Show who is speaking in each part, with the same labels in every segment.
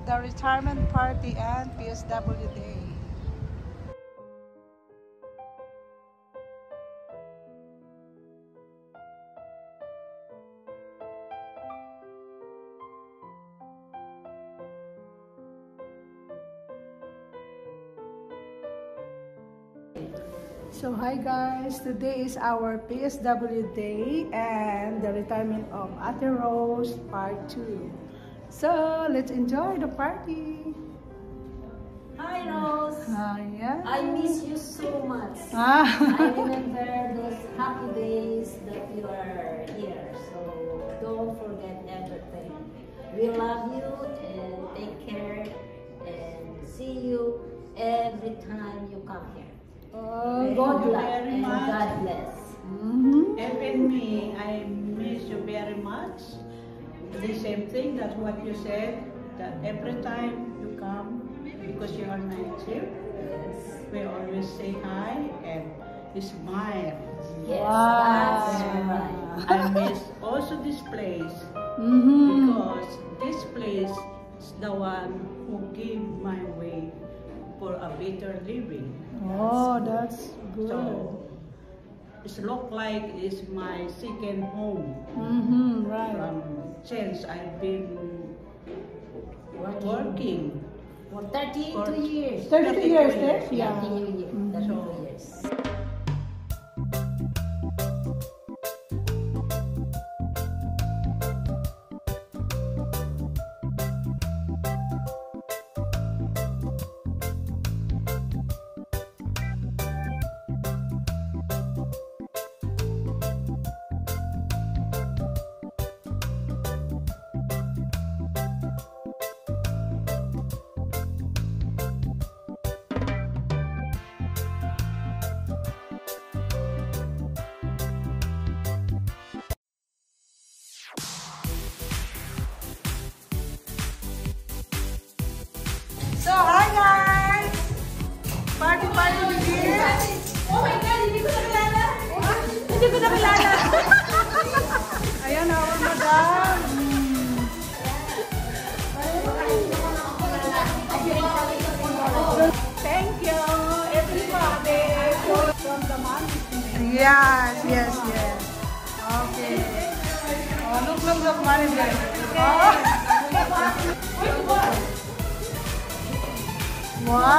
Speaker 1: the retirement party and PSW Day. So hi guys, today is our PSW Day and the retirement of Ate Rose Part 2. So let's enjoy the party.
Speaker 2: Hi Rose.
Speaker 1: Yeah.
Speaker 2: I miss you so much.
Speaker 1: Ah.
Speaker 2: I remember those happy days that you are here. So don't forget everything. We love you and take care and see you every time you come here. God luck and God bless.
Speaker 3: Even me, I miss you very much. The same thing, that's what you said, that every time you come, because you are night shift, we always say hi and smile.
Speaker 2: Yes,
Speaker 1: Wow.
Speaker 2: that's right.
Speaker 3: I miss also this place, because this place is the one who gave my way for a better living.
Speaker 1: Oh, that's good.
Speaker 3: So it looks like it's my second home.
Speaker 1: Right.
Speaker 3: Since I've been working
Speaker 2: For 32 years.
Speaker 1: 32 years, eh? Yeah.
Speaker 2: 32 years.
Speaker 1: So hi guys! Party begins!
Speaker 2: Oh my God, hindi ko nakilala!
Speaker 1: Hindi ko nakilala! Ayan our madam! Thank you everybody from the mommy. Yes. Okay. Oh, look money there. Oh. Wow!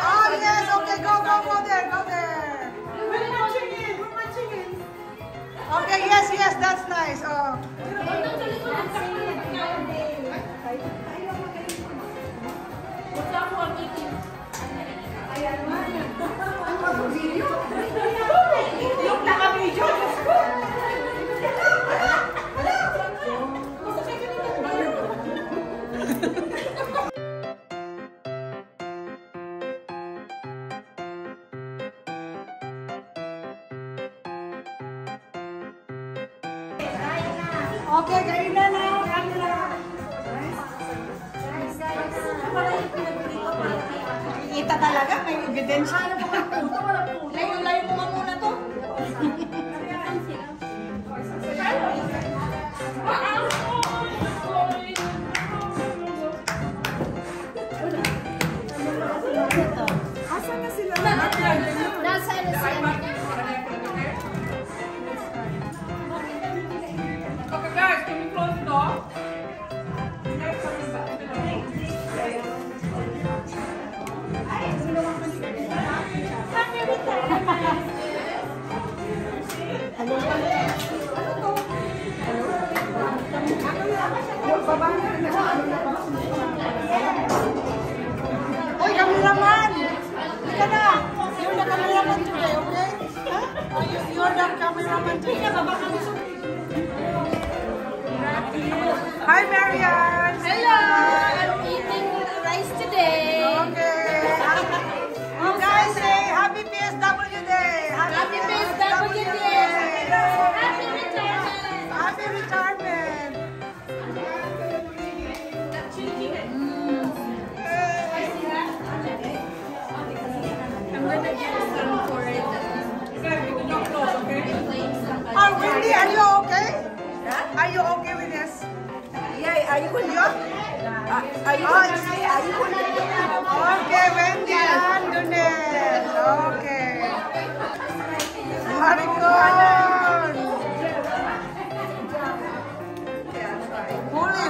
Speaker 1: Oh yes, okay, go there. Where my chicken? Okay, yes, that's nice. Oh. Okay, kainan na. Kita talaga, may ebidensya. Layo-layo mo muna to. Asan na sila?
Speaker 2: Nasa na sila.
Speaker 4: Okay guys, can we close the door?
Speaker 1: Hoy, cameraman! Ika na! You're the cameraman today, okay? You're the cameraman today. Hi, Marian!
Speaker 2: Hello! I'm eating rice today.
Speaker 1: Okay. Oh, guys, say Happy PSW Day!
Speaker 2: Happy PSW Day! Happy
Speaker 1: Are you okay with this?
Speaker 5: Yeah, ayun yun. Ayun.
Speaker 1: Okay, Wendy and Donel. Okay. Maricon. Huli.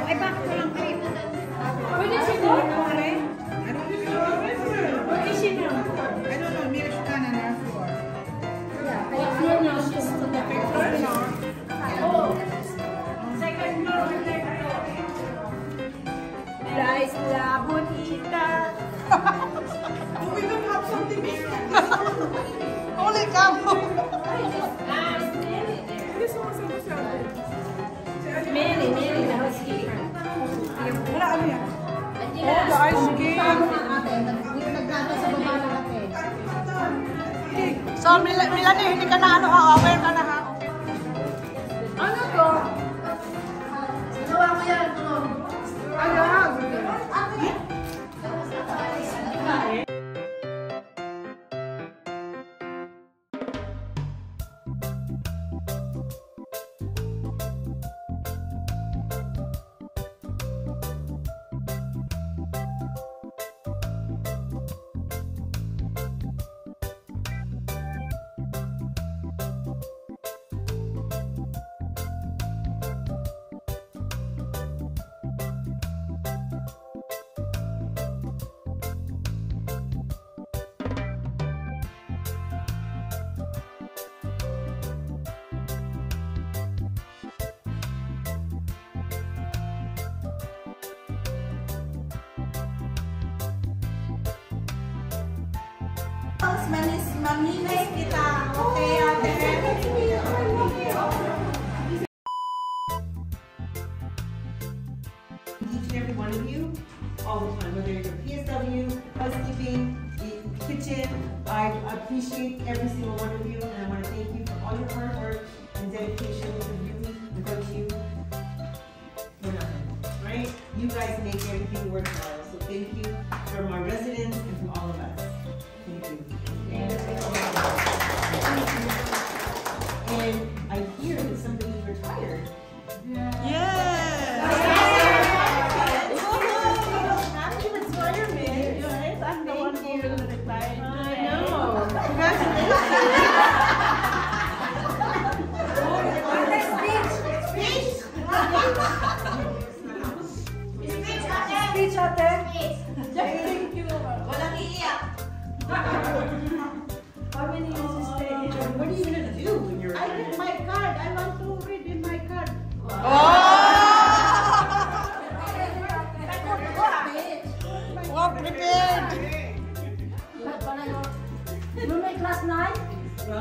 Speaker 5: Ay, bakit walang cream?
Speaker 4: Pwede siya doon? Pwede siya doon?
Speaker 1: I don't know, maybe she can on our floor.
Speaker 2: What floor now? She's to the first floor.
Speaker 4: Oh. Second floor with next floor.
Speaker 5: La Isla Bonita.
Speaker 1: We don't have something here. Holy cow.
Speaker 2: Mary, the housekeeper.
Speaker 1: Wala ano yan?
Speaker 2: Oh,
Speaker 1: the ice cream. So, Milani, hindi ka na aware ka na ha?
Speaker 2: Ano to? Gawa mo yan, to.
Speaker 1: Ayan.
Speaker 5: Mamimay kita. Okay, ate.
Speaker 6: Each and every one of you, all the time, whether you're PSW, housekeeping, the kitchen, I appreciate every single one of you, and I want to thank you for all your hard work and dedication. Without you, we're nothing, right? You guys make everything worthwhile, so thank you from our residents and from all of us. Thank you. And I hear that somebody's retired.
Speaker 3: Happy retirement, guys. I'm the one who will retire.
Speaker 6: I know.
Speaker 5: Speech, ate.
Speaker 3: Thank you.
Speaker 5: Walang iiyak. How many years is stay here?
Speaker 6: What are you gonna do when you're
Speaker 3: I get my card. I want to read in my card.
Speaker 1: Wow, prepared.
Speaker 2: You make last night?
Speaker 5: Go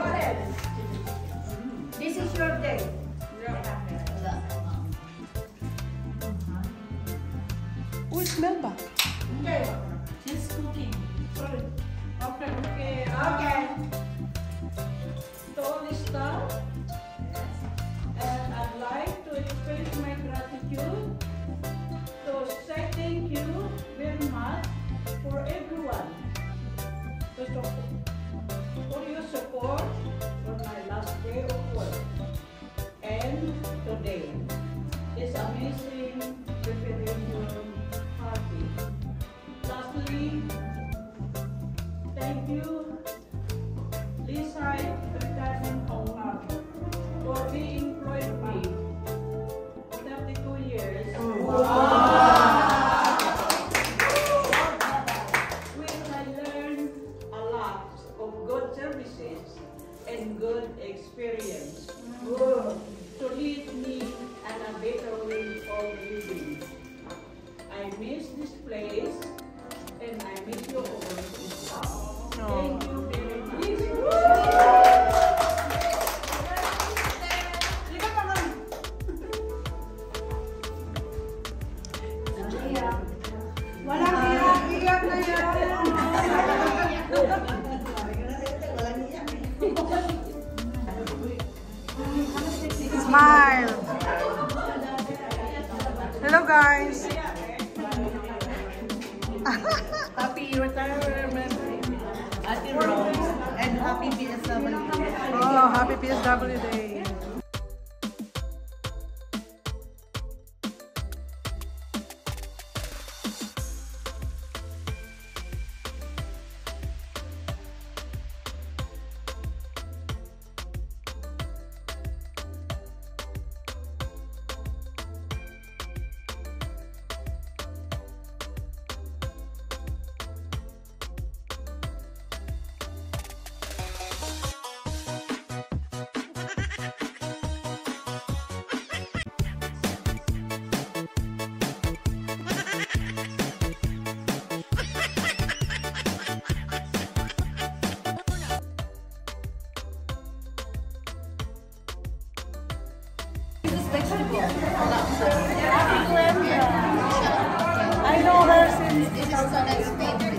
Speaker 5: ahead.
Speaker 2: This is your day.
Speaker 1: Uy, smell ba?
Speaker 2: Just cooking.
Speaker 3: Okay. To all the staff, and I'd like to express my gratitude to say thank you very much for everyone. For your support for my last day of work and today. This amazing preparation party. Lastly, thank you, Lisa, retirement owner, for being employed me 32 years. Which I learned a lot of good services and good experience to lead me in a better way of living. I miss this place and I miss you all. Thank
Speaker 1: Hello guys.
Speaker 3: Happy retirement, Ate Rose, and happy PSW.
Speaker 1: Oh, happy PSW Day. I know her since
Speaker 2: This is so nice, baby.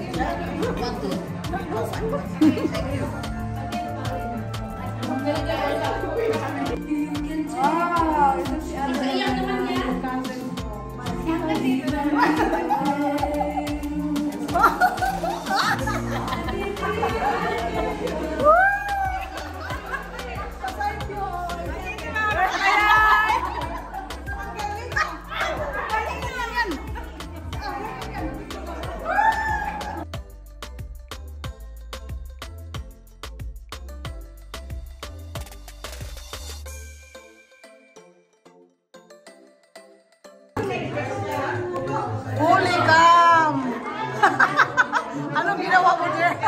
Speaker 1: wow, ito si Holy cam! Anong ginawa mo there?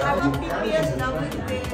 Speaker 3: Happy PSW Day.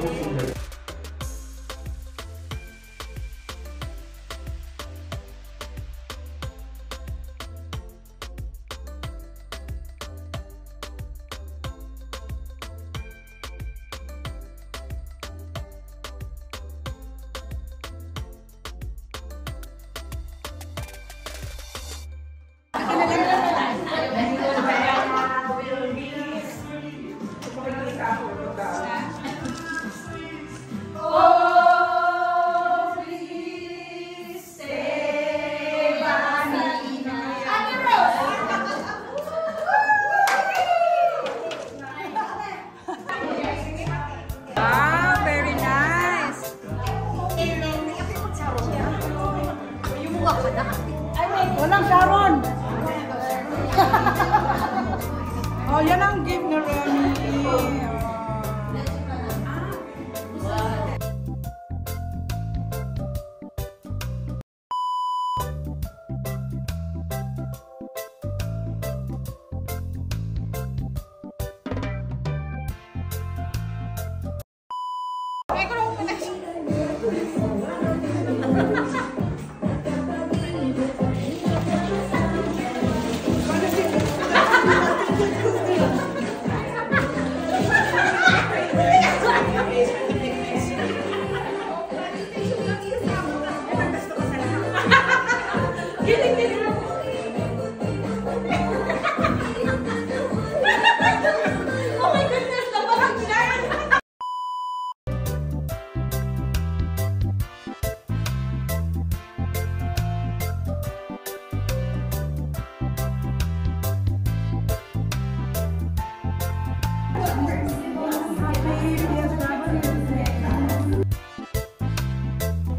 Speaker 1: Walang Sharon! Oh, yan ang gift na Remy.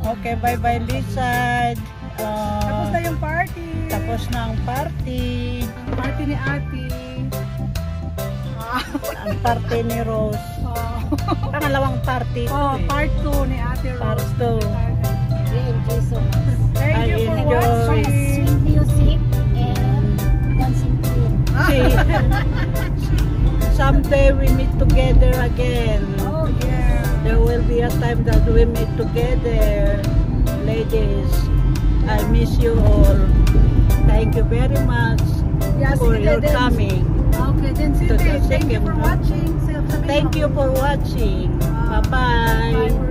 Speaker 3: Okay, bye-bye Lizard.
Speaker 1: Tapos na yung party.
Speaker 3: Tapos na ang party.
Speaker 1: Party ni Ate.
Speaker 3: Ang party ni Rose. Pangalawang party.
Speaker 1: Oh, part 2 ni Ate Rose.
Speaker 3: Part 2.
Speaker 2: We enjoy so much.
Speaker 1: Thank you for watching.
Speaker 2: Sweet music and dancing queen.
Speaker 3: Someday we meet together again.
Speaker 1: Oh, yeah.
Speaker 3: There will be a time that we meet together. Ladies, I miss you all. Thank you very much for your coming.
Speaker 1: Okay, then Siti, thank you for watching.
Speaker 3: Thank you for watching. Bye-bye.